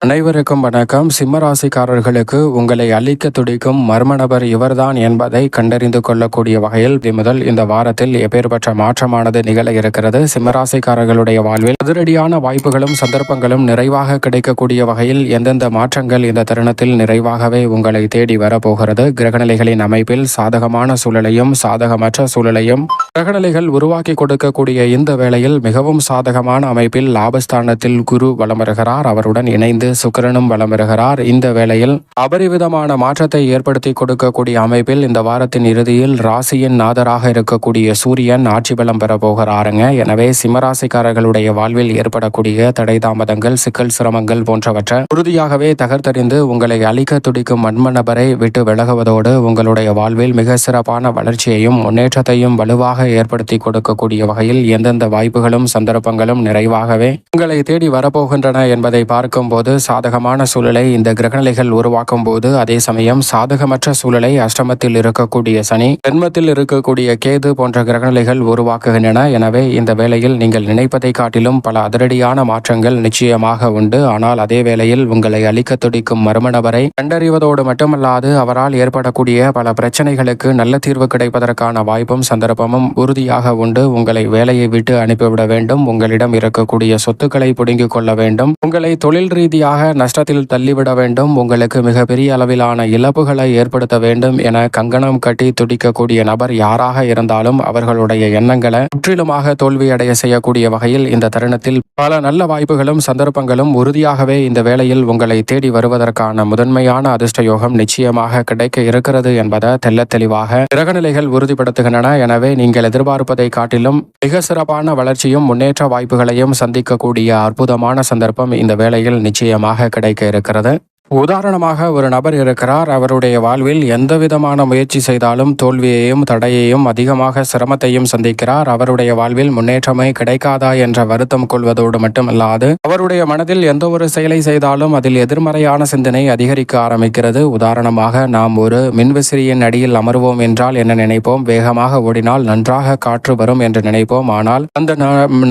அனைவருக்கும் வணக்கம். சிம்ம ராசிக்காரர்களுக்கு உங்களை அழிக்க துடிக்கும் மர்ம நபர் இவர்தான் என்பதை கண்டறிந்து கொள்ளக்கூடிய வகையில் முதல் இந்த வாரத்தில் எப்பேற்பட்ட மாற்றமானது நிகழ இருக்கிறது. சிம்மராசிக்காரர்களுடைய வாழ்வில் அதிரடியான வாய்ப்புகளும் சந்தர்ப்பங்களும் நிறைவாக கிடைக்கக்கூடிய வகையில் எந்தெந்த மாற்றங்கள் இந்த தருணத்தில் நிறைவாகவே உங்களை தேடி வரப்போகிறது. கிரகநிலைகளின் அமைப்பில் சாதகமான சூழலையும் சாதகமற்ற சூழலையும் கிரகநிலைகள் உருவாக்கி கொடுக்கக்கூடிய இந்த வேளையில் மிகவும் சாதகமான அமைப்பில் லாபஸ்தானத்தில் குரு வலம் வருகிறார். அவருடன் இணைந்து சுக்கிரனும் வலம் வருகிறார். இந்த வேளையில் அபரிவிதமான மாற்றத்தை ஏற்படுத்தி கொடுக்கக்கூடிய அமைப்பில் இந்த வாரத்தின் இறுதியில் ராசியின் நாதராக இருக்கக்கூடிய சூரியன் ஆட்சி பலம் பெற போகிறாருங்க. எனவே சிம்மராசிக்காரர்களுடைய வாழ்வில் ஏற்படக்கூடிய தடை தாமதங்கள், சிக்கல், சிரமங்கள் போன்றவற்றை உறுதியாகவே தகர்த்தறிந்து உங்களை அழிக்க துடிக்கும் மர்ம நபரை விட்டு விலகுவதோடு உங்களுடைய வாழ்வில் மிக சிறப்பான வளர்ச்சியையும் முன்னேற்றத்தையும் வலுவாக ஏற்படுத்தி கொடுக்கக்கூடிய வகையில் எந்தெந்த வாய்ப்புகளும் சந்தர்ப்பங்களும் நிறைவாகவே உங்களை தேடி வரப்போகின்றன என்பதை பார்க்கும்போது சாதகமான சூழலை இந்த கிரகநிலைகள் உருவாக்கும் போது, அதே சமயம் சாதகமற்ற சூழலை அஷ்டமத்தில் இருக்கக்கூடிய சனி, ஜென்மத்தில் இருக்கக்கூடிய கேது போன்ற கிரகநிலைகள் உருவாக்குகின்றன. எனவே இந்த வேளையில் நீங்கள் நினைப்பதை காட்டிலும் பல அதிரடியான மாற்றங்கள் நிச்சயமாக உண்டு. ஆனால் அதே வேளையில் உங்களை அழிக்க துடிக்கும் மர்ம நபரை கண்டறிவதோடு மட்டுமல்லாது அவரால் ஏற்படக்கூடிய பல பிரச்சனைகளுக்கு நல்ல தீர்வு கிடைப்பதற்கான வாய்ப்பும் சந்தர்ப்பமும் உறுதியாக உண்டு. உங்களை வேலையை விட்டு அனுப்பிவிட வேண்டும், உங்களிடம் இருக்கக்கூடிய சொத்துக்களை பிடுங்கிக் கொள்ள வேண்டும், உங்களை தொழில் ரீதியாக நஷ்டத்தில் தள்ளிவிட வேண்டும், உங்களுக்கு மிகப்பெரிய அளவிலான இழப்புகளை ஏற்படுத்த வேண்டும் என கங்கணம் கட்டி துடிக்கக்கூடிய நபர் யாராக இருந்தாலும் அவர்களுடைய எண்ணங்களை முற்றிலுமாக தோல்வியடைய செய்யக்கூடிய வகையில் இந்த தருணத்தில் பல நல்ல வாய்ப்புகளும் சந்தர்ப்பங்களும் உறுதியாகவே இந்த வேளையில் உங்களை தேடி வருவதற்கான முதன்மையான அதிர்ஷ்ட யோகம் நிச்சயமாக கிடைக்க இருக்கிறது என்பதை தெல்ல தெளிவாக கிரகநிலைகள் உறுதிப்படுத்துகின்றன. எனவே நீங்கள் எதிர்பார்ப்பதை காட்டிலும் மிக சிறப்பான வளர்ச்சியும் முன்னேற்ற வாய்ப்புகளையும் சந்திக்கக்கூடிய அற்புதமான சந்தர்ப்பம் இந்த வேளையில் நிச்சயமாக கிடைக்க இருக்கிறது. உதாரணமாக ஒரு நபர் இருக்கிறார். அவருடைய வாழ்வில் எந்த விதமான முயற்சி செய்தாலும் தோல்வியையும் தடையையும் அதிகமாக சிரமத்தையும் சந்திக்கிறார். அவருடைய வாழ்வில் முன்னேற்றமே கிடைக்காதா என்ற வருத்தம் கொள்வதோடு மட்டுமல்லாது அவருடைய மனதில் எந்த ஒரு செயலை செய்தாலும் அதில் எதிர்மறையான சிந்தனை அதிகரிக்க ஆரம்பிக்கிறது. உதாரணமாக நாம் ஒரு மின்விசிறியின் அடியில் அமர்வோம் என்றால் என்ன நினைப்போம்? வேகமாக ஓடினால் நன்றாக காற்று வரும் என்று நினைப்போம். ஆனால் அந்த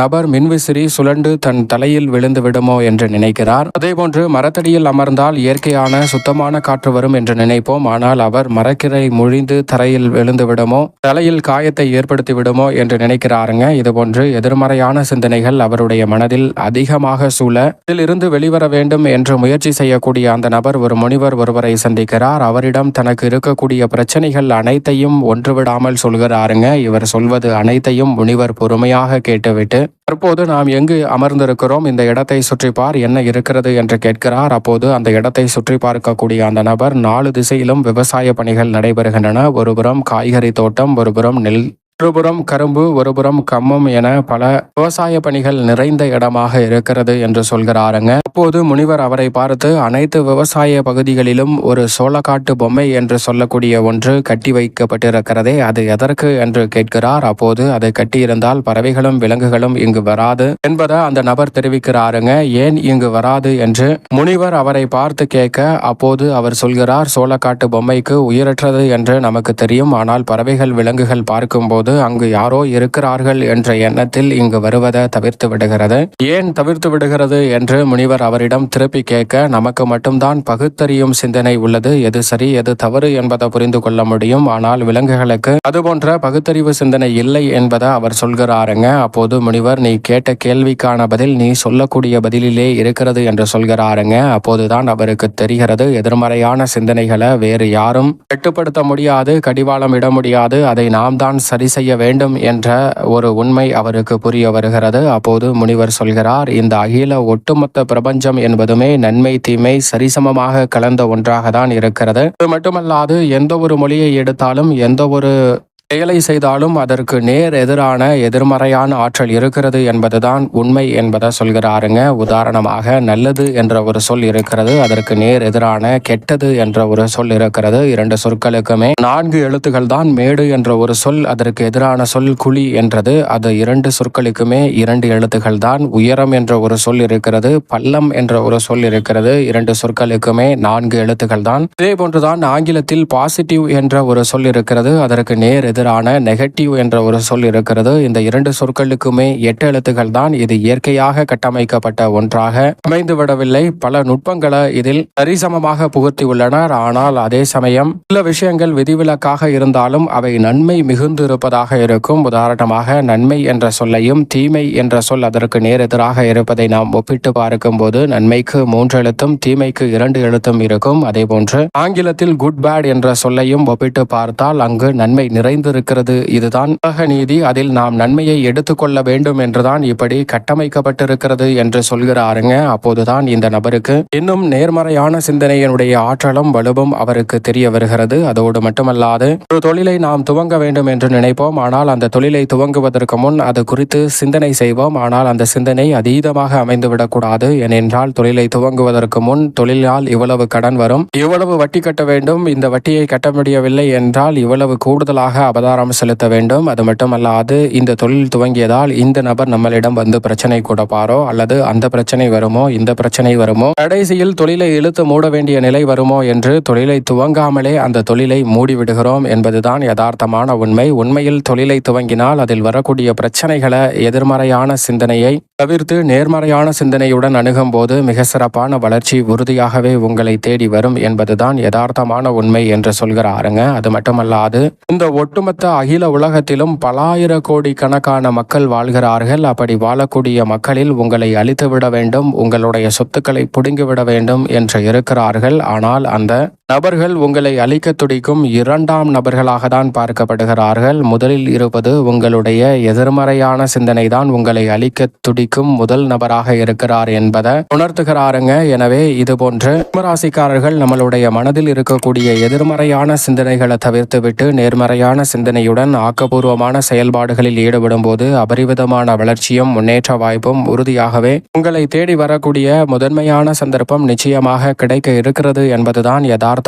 நபர் மின்விசிறி சுழண்டு தன் தலையில் விழுந்து விடுமோ என்று நினைக்கிறார். அதேபோன்று மரத்தடியில் அமர்ந்தால் இயற்கையான சுத்தமான காற்று வரும் என்று நினைப்போம். ஆனால் அவர் மரக்கிளை முழிந்து தரையில் விழுந்து விடுமோ, தலையில் காயத்தை ஏற்படுத்தி விடுமோ என்று நினைக்கிறாருங்க. இதுபோன்று எதிர்மறையான சிந்தனைகள் அவருடைய மனதில் அதிகமாக சூழ இதிலிருந்து வெளிவர வேண்டும் என்று முயற்சி செய்யக்கூடிய அந்த நபர் ஒரு முனிவர் ஒருவரை சந்திக்கிறார். அவரிடம் தனக்கு இருக்கக்கூடிய பிரச்சனைகள் அனைத்தையும் ஒன்றுவிடாமல் சொல்கிறாருங்க. இவர் சொல்வது அனைத்தையும் முனிவர் பொறுமையாக கேட்டுவிட்டு, தற்போது நாம் எங்கு அமர்ந்திருக்கிறோம், இந்த இடத்தை சுற்றிப்பார், என்ன இருக்கிறது என்று கேட்கிறார். அப்போது அந்த இடத்தை சுற்றி பார்க்கக்கூடிய அந்த நபர் 4 திசையிலும் விவசாய பணிகள் நடைபெறுகின்றன. ஒருபுறம் காய்கறி தோட்டம், ஒருபுறம் நெல், ஒருபுறம் கரும்பு, ஒருபுறம் கம்மம் என பல விவசாய பணிகள் நிறைந்த இடமாக இருக்கிறது என்று சொல்கிறாருங்க. அப்போது முனிவர் அவரை பார்த்து, அனைத்து விவசாய பகுதிகளிலும் ஒரு சோளக்காட்டு பொம்மை என்று சொல்லக்கூடிய ஒன்று கட்டி வைக்கப்பட்டிருக்கிறதே, அது எதற்கு என்று கேட்கிறார். அப்போது அதை கட்டியிருந்தால் பறவைகளும் விலங்குகளும் இங்கு வராது என்பதை அந்த நபர் தெரிவிக்கிறாருங்க. ஏன் இங்கு வராது என்று முனிவர் அவரை பார்த்து கேட்க, அப்போது அவர் சொல்கிறார், சோளக்காட்டு பொம்மைக்கு உயிரற்றது என்று நமக்கு தெரியும். ஆனால் பறவைகள் விலங்குகள் பார்க்கும்போது அங்கு யாரோ இருக்கிறார்கள் என்ற எண்ணத்தில் இங்கு வருவதை தவிர்த்து விடுகிறது. ஏன் தவிர்த்து விடுகிறது என்று முனிவர் அவரிடம் திருப்பி கேட்க, நமக்கு மட்டும்தான் பகுத்தறியும் சிந்தனை உள்ளது, எது சரி எது தவறு என்பதை புரிந்து கொள்ள முடியும். ஆனால் விலங்குகளுக்கு அதுபோன்ற பகுத்தறிவு சிந்தனை இல்லை என்பதை அவர் சொல்கிறாருங்க. அப்போது முனிவர், நீ கேட்ட கேள்விக்கான பதில் நீ சொல்லக்கூடிய பதிலிலே இருக்கிறது என்று சொல்கிறாருங்க. அப்போதுதான் அவருக்கு தெரிகிறது, எதிர்மறையான சிந்தனைகளை வேறு யாரும் கட்டுப்படுத்த முடியாது, கடிவாளம் இட முடியாது, அதை நாம் தான் சரி செய்ய வேண்டும் என்ற ஒரு உண்மை அவருக்கு புரிய வருகிறது. அப்போது முனிவர் சொல்கிறார், இந்த அகில ஒட்டுமொத்த பிரபஞ்சம் என்பதுமே நன்மை தீமை சரிசமமாக கலந்த ஒன்றாக தான் இருக்கிறது. அது மட்டுமல்லாது எந்த ஒரு மொழியை எடுத்தாலும், எந்த ஒரு செயலை செய்தாலும் அதற்கு நேர் எதிரான எதிர்மறையான ஆற்றல் இருக்கிறது என்பதுதான் உண்மை என்பதை சொல்கிறாருங்க. உதாரணமாக நல்லது என்ற ஒரு சொல் இருக்கிறது, அதற்கு நேர் எதிரான கெட்டது என்ற ஒரு சொல் இருக்கிறது. 2 சொற்களுக்குமே 4 எழுத்துக்கள் தான். மேடு என்ற ஒரு சொல், அதற்கு எதிரான சொல் குழி என்றது, அது 2 சொற்களுக்குமே 2 எழுத்துக்கள் தான். உயரம் என்ற ஒரு சொல் இருக்கிறது, பள்ளம் என்ற ஒரு சொல் இருக்கிறது, 2 சொற்களுக்குமே 4 எழுத்துக்கள் தான். இதே போன்றுதான் ஆங்கிலத்தில் பாசிட்டிவ் என்ற ஒரு சொல் இருக்கிறது, அதற்கு நேர் எதிரான நெகட்டிவ் என்ற ஒரு சொல் இருக்கிறது. இந்த 2 சொற்களுக்குமே 8 எழுத்துக்கள் தான். இது இயற்கையாக கட்டமைக்கப்பட்ட ஒன்றாக அமைந்துவிடவில்லை. பல நுட்பங்களை இதில் சரிசமமாக புகுத்தி உள்ளனர். ஆனால் அதே சமயம் சில விஷயங்கள் விதிவிலக்காக இருந்தாலும் அவை நன்மை மிகுந்து இருப்பதாக இருக்கும். உதாரணமாக நன்மை என்ற சொல்லையும் தீமை என்ற சொல் அதற்கு நேரெதிராக இருப்பதை நாம் ஒப்பிட்டு பார்க்கும்போது நன்மைக்கு 3 எழுத்தும் தீமைக்கு 2 எழுத்தும் இருக்கும். அதே போன்று ஆங்கிலத்தில் குட் பேட் என்ற சொல்லையும் ஒப்பிட்டு பார்த்தால் அங்கு நன்மை நிறைந்திருக்கிறது. இதுதான் உலக நீதி. அதில் நாம் நன்மையை எடுத்துக்கொள்ள வேண்டும் என்றுதான் இப்படி கட்டமைக்கப்பட்டிருக்கிறது என்று சொல்கிறாருங்க. அப்போதுதான் இந்த நபருக்கு இன்னும் நேர்மறையான சிந்தனையினுடைய ஆற்றலும் வலுவும் அவருக்கு தெரிய வருகிறது. அதோடு மட்டுமல்லாது ஒரு தொழிலை நாம் துவங்க வேண்டும் என்று நினைப்போம். ஆனால் அந்த தொழிலை துவங்குவதற்கு முன் அது குறித்து சிந்தனை செய்வோம். ஆனால் அந்த சிந்தனை அதீதமாக அமைந்துவிடக்கூடாது. ஏனென்றால் தொழிலை துவங்குவதற்கு முன் தொழிலால் இவ்வளவு கடன் வரும், இவ்வளவு வட்டி கட்ட வேண்டும், இந்த வட்டியை கட்ட முடியவில்லை என்றால் இவ்வளவு கூடுதலாக அபதாரம் செலுத்த வேண்டும். அது மட்டுமல்லாது இந்த தொழில் துவங்கியதால் இந்த நபர் நம்மளிடம் வந்து பிரச்சனை கொடுப்பாரோ, அல்லது அந்த பிரச்சனை வருமோ, இந்த பிரச்சனை வருமோ, கடைசியில் தொழிலை இழுத்து மூட வேண்டிய நிலை வருமோ என்று தொழிலை துவங்காமலே அந்த தொழிலை மூடிவிடுகிறோம் என்பதுதான் யதார்த்தமான உண்மை. உண்மையில் தொழிலை துவங்கினால் அதில் வரக்கூடிய பிரச்சனைகளை எதிர்மறையான சிந்தனையை தவிர்த்து நேர்மறையான சிந்தனையுடன் அணுகும் போது மிக சிறப்பான வளர்ச்சி உறுதியாகவே உங்களை தேடி வரும் என்பதுதான் யதார்த்தமான உண்மை என்று சொல்கிறாருங்க. அது மட்டுமல்லாது இந்த ஒட்டுமொத்த அகில உலகத்திலும் பலாயிர கோடி கணக்கான மக்கள் வாழ்கிறார்கள். அப்படி வாழக்கூடிய மக்களில் உங்களை அழித்துவிட வேண்டும், உங்களுடைய சொத்துக்களை புடுங்கிவிட வேண்டும் என்று இருக்கிறார்கள். ஆனால் அந்த நபர்கள் உங்களை அழிக்க துடிக்கும் 2ஆம் நபர்களாக தான் பார்க்கப்படுகிறார்கள். முதலில் இருப்பது உங்களுடைய எதிர்மறையான சிந்தனை தான் உங்களை அழிக்க துடிக்கும் முதல் நபராக இருக்கிறார் என்பதை உணர்த்துகிறாருங்க. எனவே இது போன்று சிம்மராசிக்காரர்கள் நம்மளுடைய மனதில் இருக்கக்கூடிய எதிர்மறையான சிந்தனைகளை தவிர்த்துவிட்டு நேர்மறையான சிந்தனையுடன் ஆக்கப்பூர்வமான செயல்பாடுகளில் ஈடுபடும் போது அபரிவிதமான வளர்ச்சியும் முன்னேற்ற வாய்ப்பும் உறுதியாகவே உங்களை தேடி வரக்கூடிய முதன்மையான சந்தர்ப்பம் நிச்சயமாக கிடைக்க இருக்கிறது என்பதுதான் யதார்த்தமான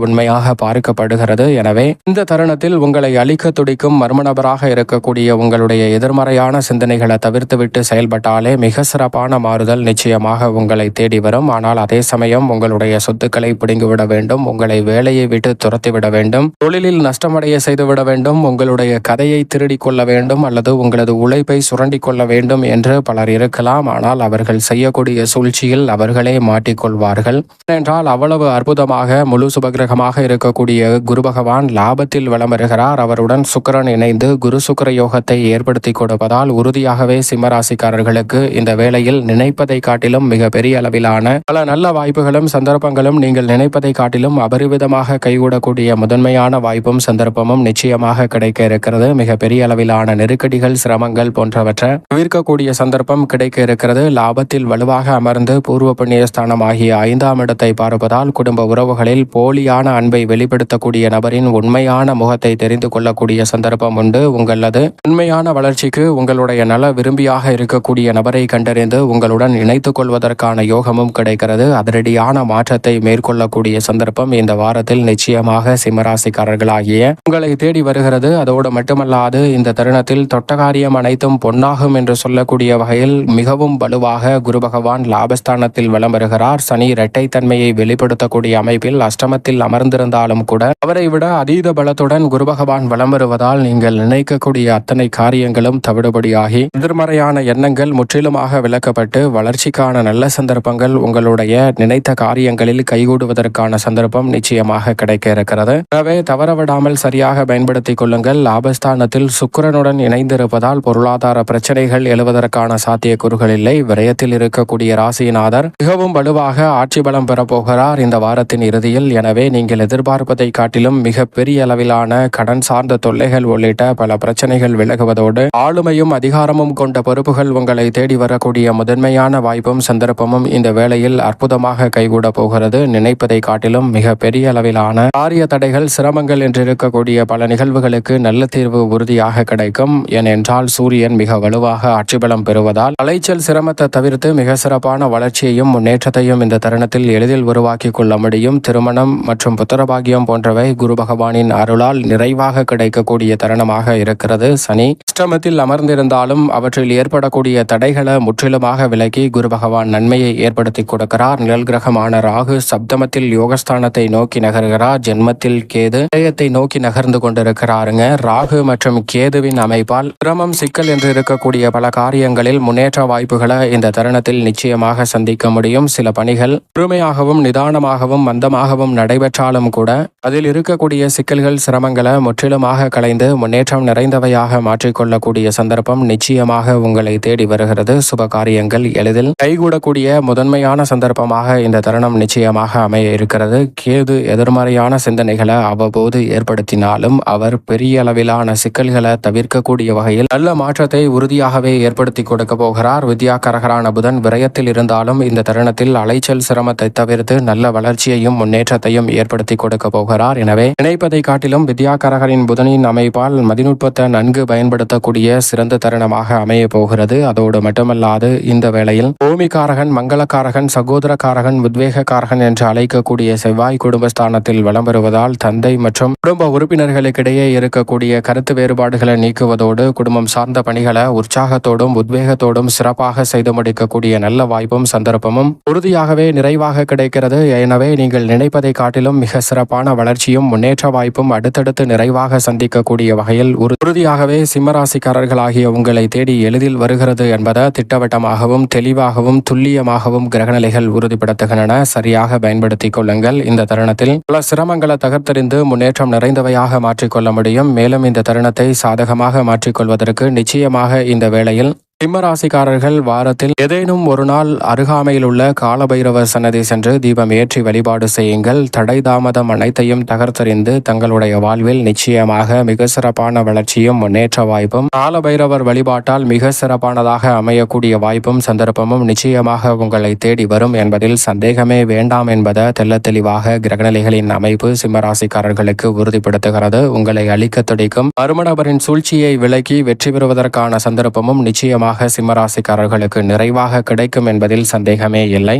உண்மையாக பார்க்கப்படுகிறது. எனவே இந்த தருணத்தில் உங்களை அழிக்க துடிக்கும் மர்ம நபராக இருக்கக்கூடிய உங்களுடைய எதிர்மறையான சிந்தனைகளை தவிர்த்துவிட்டு செயல்பட்டாலே மிக சிறப்பான மாறுதல் நிச்சயமாக உங்களை தேடி வரும். ஆனால் அதே சமயம் உங்களுடைய சொத்துக்களை பிடுங்கிவிட வேண்டும், உங்களை வேலையை விட்டு துரத்திவிட வேண்டும், தொழிலில் நஷ்டமடைய செய்துவிட வேண்டும், உங்களுடைய கதையை திருடி கொள்ள வேண்டும், அல்லது உங்களது உழைப்பை சுரண்டி கொள்ள வேண்டும் என்று பலர் இருக்கலாம். ஆனால் அவர்கள் செய்யக்கூடிய சூழ்ச்சியில் அவர்களே மாட்டிக்கொள்வார்கள். ஏனென்றால் அவ்வளவு அற்புதமாக முழு சுபகிரகமாக இருக்கக்கூடிய குரு பகவான் லாபத்தில் வலம் வருகிறார். அவருடன் சுக்கிரன் இணைந்து குரு சுக்கிர யோகத்தை ஏற்படுத்தி கொடுப்பதால் உறுதியாகவே சிம்மராசிக்காரர்களுக்கு இந்த வேளையில் நினைப்பதை காட்டிலும் மிக பெரிய அளவிலான பல நல்ல வாய்ப்புகளும் சந்தர்ப்பங்களும் நீங்கள் நினைப்பதை காட்டிலும் அபரிவிதமாக கைகூடக்கூடிய முதன்மையான வாய்ப்பும் சந்தர்ப்பமும் நிச்சயமாக கிடைக்க இருக்கிறது. மிக பெரிய அளவிலான நெருக்கடிகள், சிரமங்கள் போன்றவற்றை தவிர்க்கக்கூடிய சந்தர்ப்பம் கிடைக்க இருக்கிறது. லாபத்தில் வலுவாக அமர்ந்து பூர்வ புண்ணியஸ்தானம் ஆகிய 5ஆம் இடத்தை பார்ப்பதால் குடும்ப உறவுகளில் போலியான அன்பை வெளிப்படுத்தக்கூடிய நபரின் உண்மையான முகத்தை தெரிந்து கொள்ளக்கூடிய சந்தர்ப்பம் உண்டு. உங்களது உண்மையான வளர்ச்சிக்கு உங்களுடைய நல விரும்பியாக இருக்கக்கூடிய நபரை கண்டறிந்து உங்களுடன் இணைத்துக் கொள்வதற்கான யோகமும் கிடைக்கிறது. அதிரடியான மாற்றத்தை மேற்கொள்ளக்கூடிய சந்தர்ப்பம் இந்த வாரத்தில் நிச்சயமாக சிம்மராசிக்காரர்களாகிய உங்களை தேடி வருகிறது. அதோடு மட்டுமல்லாது இந்த தருணத்தில் தொட்டகாரியம் அனைத்தும் பொன்னாகும் என்று சொல்லக்கூடிய வகையில் மிகவும் வலுவாக குரு பகவான் லாபஸ்தானத்தில் வலம் வருகிறார். சனி இரட்டைத்தன்மையை வெளிப்படுத்தக்கூடிய அமைப்பில் அஷ்டமத்தில் அமர்ந்திருந்தாலும் கூட அவரை விட அதீத பலத்துடன் குரு பகவான் வலம் வருவதால் நீங்கள் நினைக்கக்கூடிய அத்தனை காரியங்களும் தவிடுபடியாகி எதிர்மறையான எண்ணங்கள் முற்றிலுமாக விலக்கப்பட்டு வளர்ச்சிக்கான நல்ல சந்தர்ப்பங்கள் உங்களுடைய நினைத்த காரியங்களில் கைகூடுவதற்கான சந்தர்ப்பம் நிச்சயமாக கிடைக்க இருக்கிறது. எனவே தவறவிடாமல் சரியாக பயன்படுத்திக் கொள்ளுங்கள். லாபஸ்தானத்தில் சுக்கிரனுடன் இணைந்திருப்பதால் பொருளாதார பிரச்சனைகள் எழுவதற்கான சாத்தியக்கூறுகள் இல்லை. விரயத்தில் இருக்கக்கூடிய ராசிநாதர் மிகவும் வலுவாக ஆட்சி பலம் பெறப்போகிறார் இந்த வாரத்தின் இறுதியில். எனவே நீங்கள் எதிர்பார்ப்பதை காட்டிலும் மிக பெரிய அளவிலான கடன் சார்ந்த தொல்லைகள் உள்ளிட்ட பல பிரச்சனைகள் விலகுவதோடு ஆளுமையும் அதிகாரமும் கொண்ட பொறுப்புகள் உங்களை தேடி வரக்கூடிய முதன்மையான வாய்ப்பும் சந்தர்ப்பமும் இந்த வேளையில் அற்புதமாக கைகூட போகிறது. நினைப்பதை காட்டிலும் மிக பெரிய அளவிலான காரிய தடைகள், சிரமங்கள் என்று இருக்கக்கூடிய பல நிகழ்வுகளுக்கு நல்ல தீர்வு உறுதியாக கிடைக்கும். ஏனென்றால் சூரியன் மிக வலுவாக ஆட்சி பலம் பெறுவதால் அலைச்சல் சிரமத்தை தவிர்த்து மிக சிறப்பான வளர்ச்சியையும் முன்னேற்றத்தையும் இந்த தருணத்தில் எளிதில் உருவாக்கி கொள்ள முடியும். திருமண திருமணம் மற்றும் புத்திரபாகியம் போன்றவை குரு பகவானின் அருளால் நிறைவாக கிடைக்கக்கூடிய தருணமாக இருக்கிறது. சனி அஷ்டமத்தில் அமர்ந்திருந்தாலும் அவற்றில் ஏற்படக்கூடிய தடைகளை முற்றிலுமாக விலகி குரு பகவான் நன்மையை ஏற்படுத்தி கொடுக்கிறார். நிழல் கிரகமான ராகு சப்தமத்தில் யோகஸ்தானத்தை நோக்கி நகர்கிறார். ஜென்மத்தில் கேது விடயத்தை நோக்கி நகர்ந்து கொண்டிருக்கிறாருங்க. ராகு மற்றும் கேதுவின் அமைப்பால் சிரமம் சிக்கல் என்று இருக்கக்கூடிய பல காரியங்களில் முன்னேற்ற வாய்ப்புகளை இந்த தருணத்தில் நிச்சயமாக சந்திக்க முடியும். சில பணிகள் பொறுமையாகவும் நிதானமாகவும் மந்தமாகவும் நடைபெற்றாலும் கூட அதில் இருக்கக்கூடிய சிக்கல்கள் சிரமங்களை முற்றிலுமாக களைந்து முன்னேற்றம் நிறைந்தவையாக மாற்றிக்கொள்ளக்கூடிய சந்தர்ப்பம் நிச்சயமாக உங்களை தேடி வருகிறது. சுப காரியங்கள் எளிதில் கைகூடக்கூடிய முதன்மையான சந்தர்ப்பமாக இந்த தருணம் நிச்சயமாக அமைய இருக்கிறது. கேது எதிர்மறையான சிந்தனைகளை அவ்வப்போது ஏற்படுத்தினாலும் அவர் பெரிய அளவிலான சிக்கல்களை தவிர்க்கக்கூடிய வகையில் நல்ல மாற்றத்தை உறுதியாகவே ஏற்படுத்தி கொடுக்க போகிறார். வித்யாகரகரான புதன் விரயத்தில் இருந்தாலும் இந்த தருணத்தில் அலைச்சல் சிரமத்தை தவிர்த்து நல்ல வளர்ச்சியையும் முன்னேற்றத்தையும் ஏற்படுத்தி கொடுக்க போகிறார். எனவே நினைப்பதை காட்டிலும் வித்யாகரகரின் புதனின் அமைப்பால் மதிநுட்பத்தை நன்கு பயன்படுத்தக்கூடிய சிறந்த தருணமாக அமைய போகிறது. அதோடு மட்டுமல்லாது இந்த வேளையில் பூமிகாரகன், மங்களக்காரகன், சகோதரக்காரகன், உத்வேகக்காரகன் என்று அழைக்கக்கூடிய செவ்வாய் குடும்பஸ்தானத்தில் வலம் வருவதால் தந்தை மற்றும் குடும்ப உறுப்பினர்களுக்கிடையே இருக்கக்கூடிய கருத்து வேறுபாடுகளை நீக்குவதோடு குடும்பம் சார்ந்த பணிகளை உற்சாகத்தோடும் உத்வேகத்தோடும் சிறப்பாக செய்து முடிக்கக்கூடிய நல்ல வாய்ப்பும் சந்தர்ப்பமும் உறுதியாகவே நிறைவாக கிடைக்கிறது. எனவே நீங்கள் நினைப்பதை காட்டிலும் மிக சிறப்பான வளர்ச்சியும் முன்னேற்ற வாய்ப்பும் அடுத்தடுத்து நிறைவாக சந்திக்கக்கூடிய வகையில் உறுதியாகவே சிம்மராசிக்காரர்களாகிய உங்களை தேடி எளிதில் வருகிறது என்பதை திட்டவட்டமாகவும் தெளிவாகவும் துல்லியமாகவும் கிரகநிலைகள் உறுதிப்படுத்துகின்றன. சரியாக பயன்படுத்திக் கொள்ளுங்கள். இந்த தருணத்தில் பல சிரமங்களை தகர்த்தெறிந்து முன்னேற்றம் நிறைந்தவையாக மாற்றிக்கொள்ள முடியும். மேலும் இந்த தருணத்தை சாதகமாக மாற்றிக்கொள்வதற்கு நிச்சயமாக இந்த வேளையில் சிம்மராசிக்காரர்கள் வாரத்தில் ஏதேனும் ஒரு நாள் அருகாமையில் உள்ள காலபைரவர் சன்னதி சென்று தீபம் ஏற்றி வழிபாடு செய்யுங்கள். தடை தாமதம் அனைத்தையும் தகர்த்தெறிந்து தங்களுடைய வாழ்வில் நிச்சயமாக மிக சிறப்பான வளர்ச்சியும் முன்னேற்ற வாய்ப்பும் காலபைரவர் வழிபாட்டால் மிக சிறப்பானதாக அமையக்கூடிய வாய்ப்பும் சந்தர்ப்பமும் நிச்சயமாக உங்களை தேடி வரும் என்பதில் சந்தேகமே வேண்டாம் என்பதை தெள்ள தெளிவாக கிரகநிலைகளின் அமைப்பு சிம்மராசிக்காரர்களுக்கு உறுதிப்படுத்துகிறது. உங்களை அழிக்க துடிக்கும் மர்மநபரின் சூழ்ச்சியை விலக்கி வெற்றி பெறுவதற்கான சந்தர்ப்பமும் நிச்சயமாக சிம்மராசிக்காரர்களுக்கு நிறைவாக கிடைக்கும் என்பதில் சந்தேகமே இல்லை.